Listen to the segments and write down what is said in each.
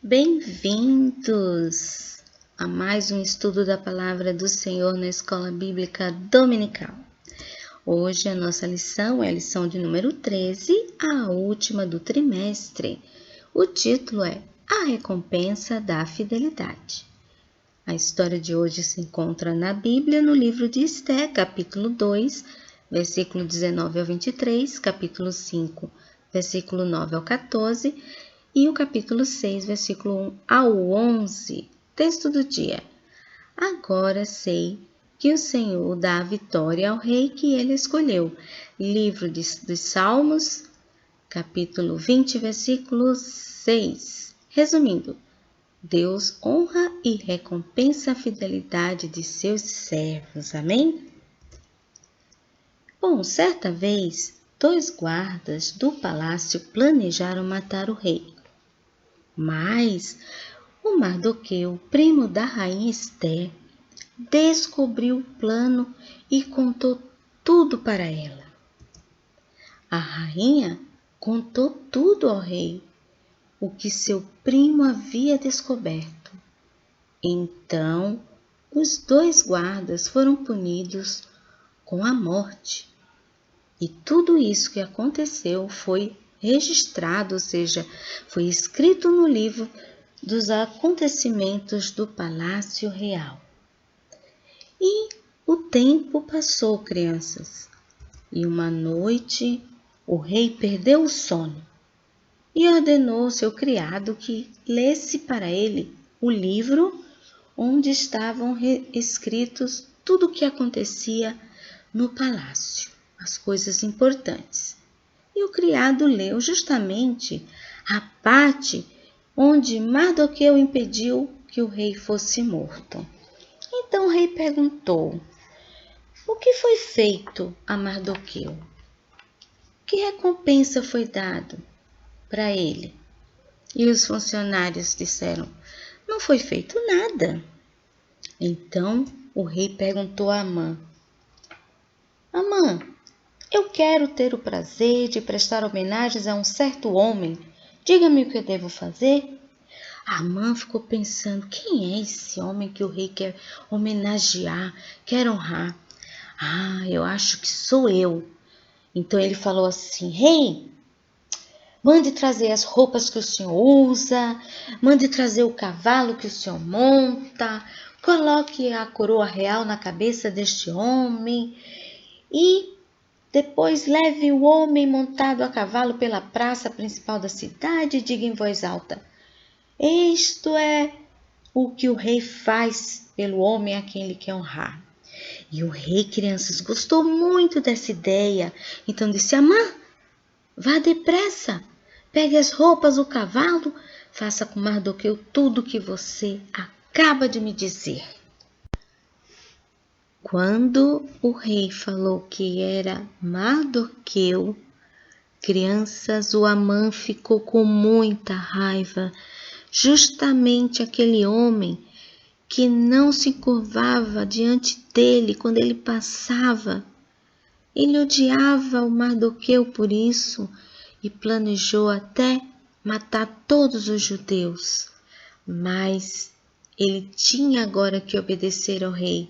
Bem-vindos a mais um estudo da Palavra do Senhor na Escola Bíblica Dominical. Hoje a nossa lição é a lição de número 13, a última do trimestre. O título é A Recompensa da Fidelidade. A história de hoje se encontra na Bíblia, no livro de Esté, capítulo 2, versículo 19 ao 23, capítulo 5, versículo 9 ao 14, e o capítulo 6, versículo 1 ao 11, texto do dia. Agora sei que o Senhor dá a vitória ao rei que ele escolheu. Livro dos Salmos, capítulo 20, versículo 6. Resumindo, Deus honra e recompensa a fidelidade de seus servos. Amém? Bom, certa vez, 2 guardas do palácio planejaram matar o rei. Mas o Mardoqueu, primo da rainha Esté, descobriu o plano e contou tudo para ela. A rainha contou tudo ao rei, o que seu primo havia descoberto. Então, os 2 guardas foram punidos com a morte. E tudo isso que aconteceu foi registrado, ou seja, foi escrito no livro dos acontecimentos do Palácio Real. E o tempo passou, crianças, e uma noite o rei perdeu o sono e ordenou ao seu criado que lesse para ele o livro onde estavam escritos tudo o que acontecia no palácio, as coisas importantes. E o criado leu justamente a parte onde Mardoqueu impediu que o rei fosse morto. Então o rei perguntou: o que foi feito a Mardoqueu? Que recompensa foi dado para ele? E os funcionários disseram: não foi feito nada. Então o rei perguntou a Amã: Amã, eu quero ter o prazer de prestar homenagens a um certo homem. Diga-me o que eu devo fazer. Amã ficou pensando: quem é esse homem que o rei quer homenagear, quer honrar? Eu acho que sou eu. Então ele falou assim: rei, mande trazer as roupas que o senhor usa, mande trazer o cavalo que o senhor monta, coloque a coroa real na cabeça deste homem e depois leve o homem montado a cavalo pela praça principal da cidade e diga em voz alta: isto é o que o rei faz pelo homem a quem ele quer honrar. E o rei, crianças, gostou muito dessa ideia. Então disse: Amã, vá depressa, pegue as roupas, o cavalo, faça com Mardoqueu tudo o que você acaba de me dizer. Quando o rei falou que era Mardoqueu, crianças, o Amã ficou com muita raiva. Justamente aquele homem que não se curvava diante dele quando ele passava. Ele odiava o Mardoqueu por isso e planejou até matar todos os judeus. Mas ele tinha agora que obedecer ao rei.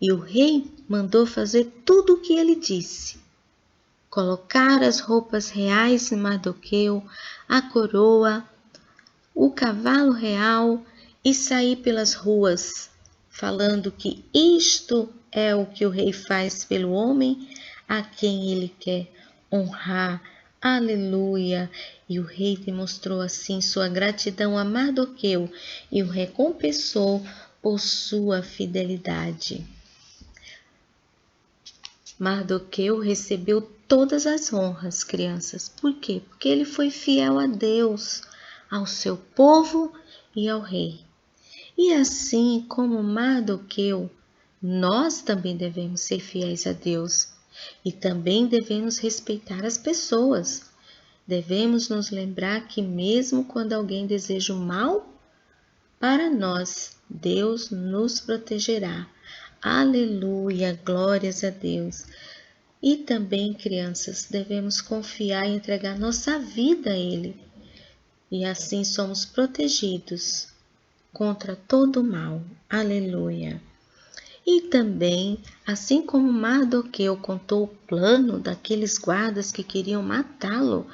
E o rei mandou fazer tudo o que ele disse. Colocar as roupas reais em Mardoqueu, a coroa, o cavalo real e sair pelas ruas, falando que isto é o que o rei faz pelo homem a quem ele quer honrar. Aleluia! E o rei demonstrou assim sua gratidão a Mardoqueu e o recompensou por sua fidelidade. Mardoqueu recebeu todas as honras, crianças. Por quê? Porque ele foi fiel a Deus, ao seu povo e ao rei. E assim como Mardoqueu, nós também devemos ser fiéis a Deus e também devemos respeitar as pessoas. Devemos nos lembrar que mesmo quando alguém deseja o mal para nós, Deus nos protegerá. Aleluia, glórias a Deus. E também, crianças, devemos confiar e entregar nossa vida a Ele. e assim somos protegidos contra todo o mal. Aleluia! E também, assim como Mardoqueu contou o plano daqueles guardas que queriam matá-lo,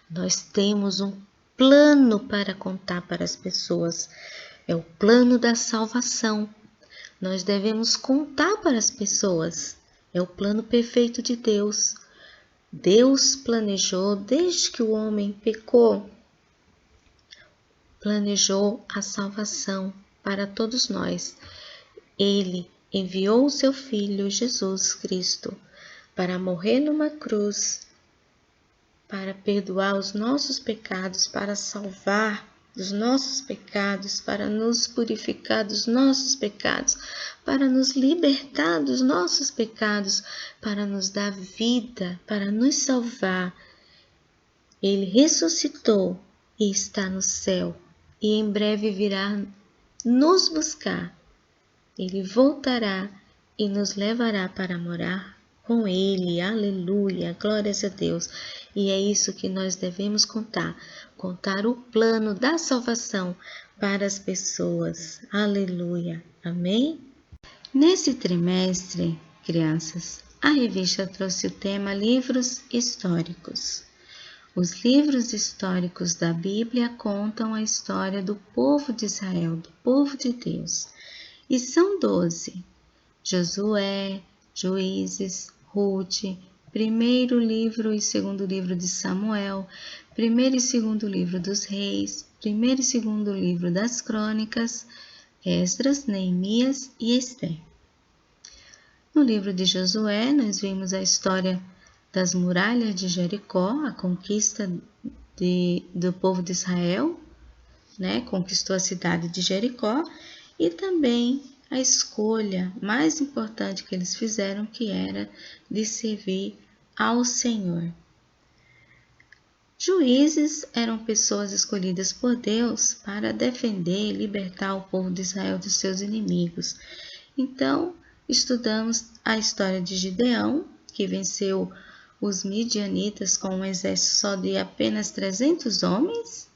nós temos um plano para contar para as pessoas. É o plano da salvação. Nós devemos contar para as pessoas. É o plano perfeito de Deus. Deus planejou, desde que o homem pecou, planejou a salvação para todos nós. Ele enviou o seu Filho Jesus Cristo para morrer numa cruz, para perdoar os nossos pecados, para salvar dos nossos pecados, para nos purificar dos nossos pecados, para nos libertar dos nossos pecados, para nos dar vida, para nos salvar. Ele ressuscitou e está no céu, e em breve virá nos buscar. Ele voltará e nos levará para morar com Ele. Aleluia, glórias a Deus. E é isso que nós devemos contar o plano da salvação para as pessoas. Aleluia, amém? Nesse trimestre, crianças, a revista trouxe o tema Livros Históricos. Os livros históricos da Bíblia contam a história do povo de Israel, do povo de Deus. E são 12: Josué, Juízes, Rute, primeiro livro e segundo livro de Samuel, primeiro e segundo livro dos Reis, primeiro e segundo livro das Crônicas, Esdras, Neemias e Ester. No livro de Josué, nós vimos a história das muralhas de Jericó, a conquista do povo de Israel, conquistou a cidade de Jericó, e também a escolha mais importante que eles fizeram, que era de servir ao Senhor. Juízes eram pessoas escolhidas por Deus para defender e libertar o povo de Israel dos seus inimigos. Então, estudamos a história de Gideão, que venceu os midianitas com um exército só de apenas 300 homens,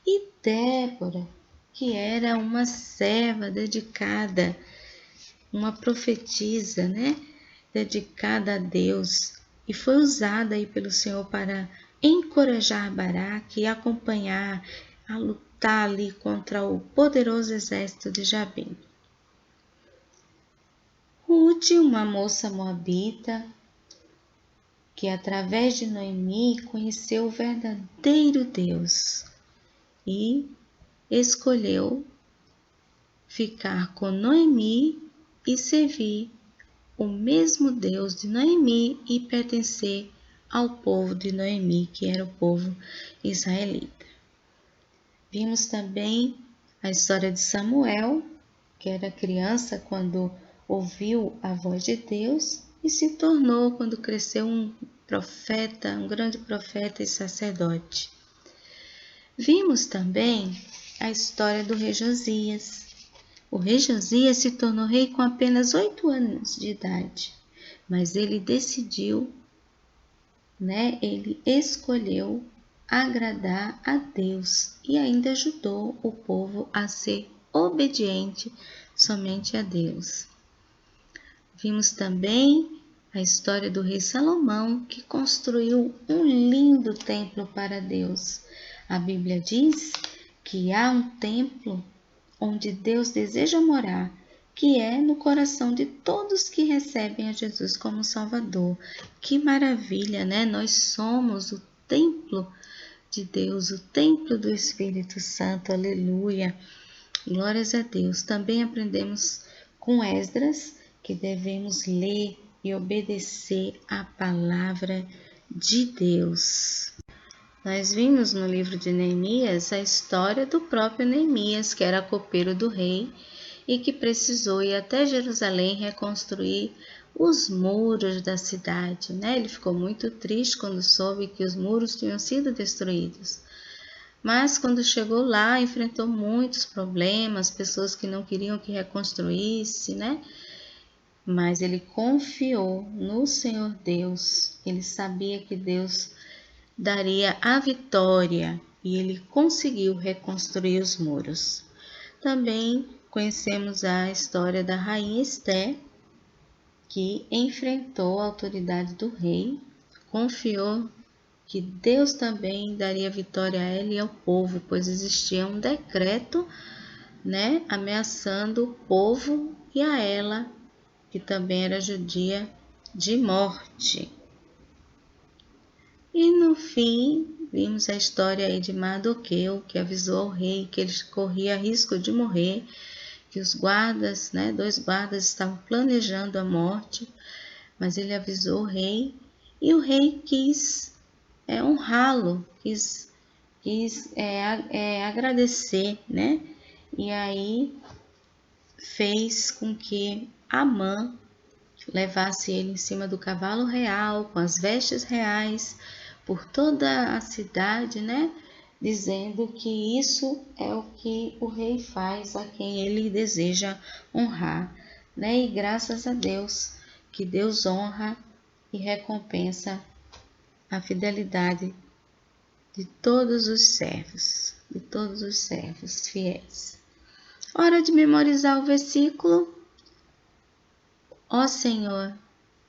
e Débora, que era uma serva dedicada, uma profetisa, dedicada a Deus, e foi usada aí pelo Senhor para encorajar Baraque e acompanhar a lutar ali contra o poderoso exército de Jabim. Rute, uma moça moabita, que através de Noemi conheceu o verdadeiro Deus e escolheu ficar com Noemi e servir o mesmo Deus de Noemi e pertencer ao povo de Noemi, que era o povo israelita. Vimos também a história de Samuel, que era criança quando ouviu a voz de Deus e se tornou, quando cresceu, um profeta, um grande profeta e sacerdote. Vimos também a história do rei Josias. O rei Josias se tornou rei com apenas 8 anos de idade, mas ele decidiu, ele escolheu agradar a Deus e ainda ajudou o povo a ser obediente somente a Deus. Vimos também a história do rei Salomão, que construiu um lindo templo para Deus. A Bíblia diz que há um templo onde Deus deseja morar, que é no coração de todos que recebem a Jesus como Salvador. Que maravilha, né? Nós somos o templo de Deus, o templo do Espírito Santo, aleluia. Glórias a Deus. Também aprendemos com Esdras que devemos ler e obedecer a palavra de Deus. Nós vimos no livro de Neemias a história do próprio Neemias, que era copeiro do rei e que precisou ir até Jerusalém reconstruir os muros da cidade. Ele ficou muito triste quando soube que os muros tinham sido destruídos. Mas quando chegou lá, enfrentou muitos problemas, pessoas que não queriam que reconstruísse, Mas ele confiou no Senhor Deus. Ele sabia que Deus daria a vitória e ele conseguiu reconstruir os muros. Também conhecemos a história da rainha Esté, que enfrentou a autoridade do rei, confiou que Deus também daria vitória a ela e ao povo, pois existia um decreto, ameaçando o povo e a ela, que também era judia, de morte. E no fim, vimos a história aí de Mardoqueu, que avisou ao rei que ele corria risco de morrer, que os guardas, 2 guardas estavam planejando a morte, mas ele avisou o rei e o rei quis honrá-lo, quis agradecer, E aí fez com que Amã levasse ele em cima do cavalo real, com as vestes reais, por toda a cidade, dizendo que isso é o que o rei faz a quem ele deseja honrar, E graças a Deus, que Deus honra e recompensa a fidelidade de todos os servos fiéis. Hora de memorizar o versículo. Ó Senhor,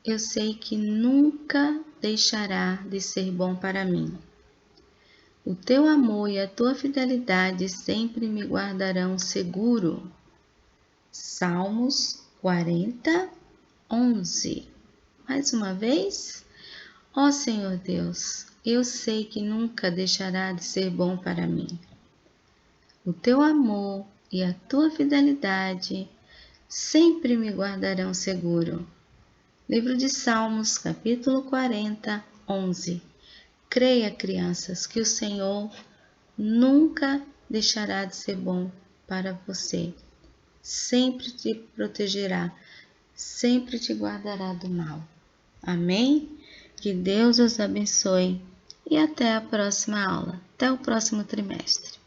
eu sei que nunca deixará de ser bom para mim. O teu amor e a tua fidelidade sempre me guardarão seguro. Salmos 40, 11. Mais uma vez. Ó Senhor Deus, eu sei que nunca deixará de ser bom para mim. O teu amor e a tua fidelidade sempre me guardarão seguro. Livro de Salmos, capítulo 40, 11. Creia, crianças, que o Senhor nunca deixará de ser bom para você. Sempre te protegerá, sempre te guardará do mal. Amém? Que Deus os abençoe e até a próxima aula. Até o próximo trimestre.